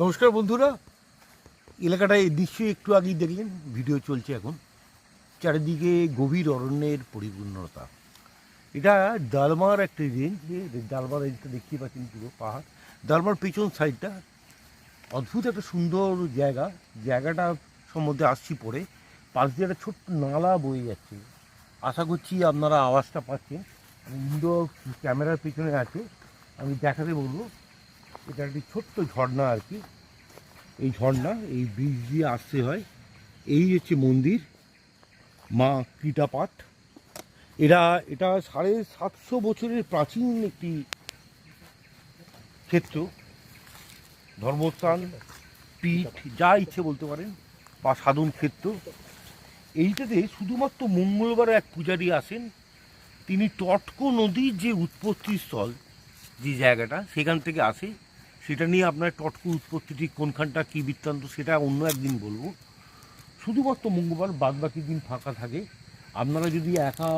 নমস্কার বন্ধুরা, এলাকাটায় নিশ্চয়ই একটু আগেই দেখলেন, ভিডিও চলছে এখন। চারিদিকে গভীর অরণ্যের পরিপূর্ণতা। এটা ডালমার একটা রেঞ্জ, ডালমার রেঞ্জটা দেখতেই পাচ্ছেন, পুরো পাহাড়। ডালমার পেছন সাইডটা অদ্ভুত একটা সুন্দর জায়গাটা সম্বন্ধে আসছি পরে। পাশ দিয়ে একটা ছোট্ট নালা বয়ে যাচ্ছে, আশা করছি আপনারা আওয়াজটা পাচ্ছেন। ইনডোর ক্যামেরার পেছনে আছে, আমি দেখাতে বলবো। এটা একটি ছোট্ট ঝর্ণা আর কি। এই ঝর্ণা এই ব্রিজ দিয়ে আসতে হয়। এই হচ্ছে মন্দির মা কৃটাপাঠ। এটা 750 বছরের প্রাচীন একটি ক্ষেত্র, ধর্মস্থান, পীঠ, যা ইচ্ছে বলতে পারেন, বা সাধন ক্ষেত্র। এইটাতে শুধুমাত্র মঙ্গলবার এক পূজারী আসেন। তিনি টটকো নদীর যে উৎপত্তি স্থল, যে জায়গাটা, সেখান থেকে আসে। সেটা নিয়ে আপনার টটকো উৎপত্তিটি কোনখানটা, কী বৃত্তান্ত, সেটা অন্য একদিন বলবো। শুধুমাত্র মঙ্গলবার, বাদ বাকি দিন ফাঁকা থাকে। আপনারা যদি একা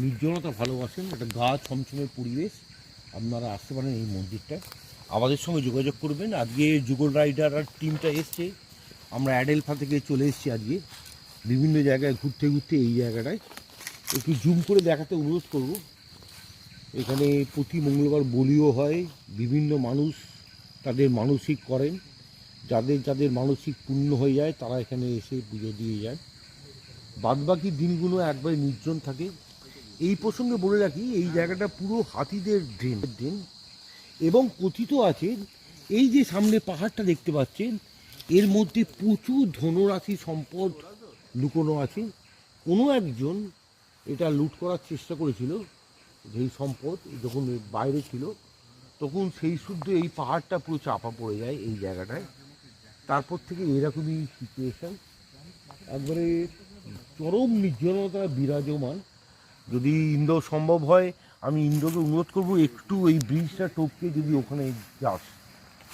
নির্জনতা ভালোবাসেন, একটা গা ছমছমের পরিবেশ, আপনারা আসতে পারেন এই মন্দিরটায়। আমাদের সঙ্গে যোগাযোগ করবেন। আজকে যুগল রাইডার আর টিমটা এসছে, আমরা অ্যাডেলফা থেকে চলে এসেছি আজকে। বিভিন্ন জায়গায় ঘুরতে ঘুরতে এই জায়গাটায় একটু জুম করে দেখাতে অনুরোধ করব। এখানে প্রতি মঙ্গলবার বলিও হয়। বিভিন্ন মানুষ তাদের মানসিক করেন, যাদের মানসিক পূর্ণ হয়ে যায় তারা এখানে এসে পুজো দিয়ে যায়। বাদবাকি দিনগুলো একবারে নির্জন থাকে। এই প্রসঙ্গে বলে রাখি, এই জায়গাটা পুরো হাতিদের ড্রেন, এবং কথিত আছে এই যে সামনে পাহাড়টা দেখতে পাচ্ছেন, এর মধ্যে প্রচুর ধনরাশি সম্পদ লুকোনো আছে। কোনো একজন এটা লুট করার চেষ্টা করেছিল, যেই সম্পদ যখন বাইরে ছিল, তখন সেই শুদ্ধ এই পাহাড়টা পুরো চাপা পড়ে যায় এই জায়গাটায়। তারপর থেকে এরকমই সিচুয়েশান, একবারে চরম নির্জনতা বিরাজমান। যদি ইন্দোর সম্ভব হয়, আমি ইন্দোরকে অনুরোধ করবো একটু এই ব্রিজটা টপকে যদি ওখানে যাস,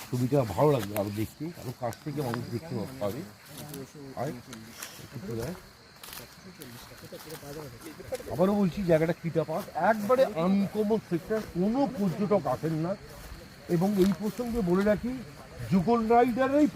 ছবিটা ভালো লাগবে আরও দেখতে, আরও কাছ থেকে মানুষ দেখতে পাবে। আবারও বলছি, জায়গাটা কৃটাপাঠ, একবারে আনকমন সেক্টর, কোনো পর্যটক আসেন না। এবং এই প্রসঙ্গে বলে রাখি, যুগল রাইডারেই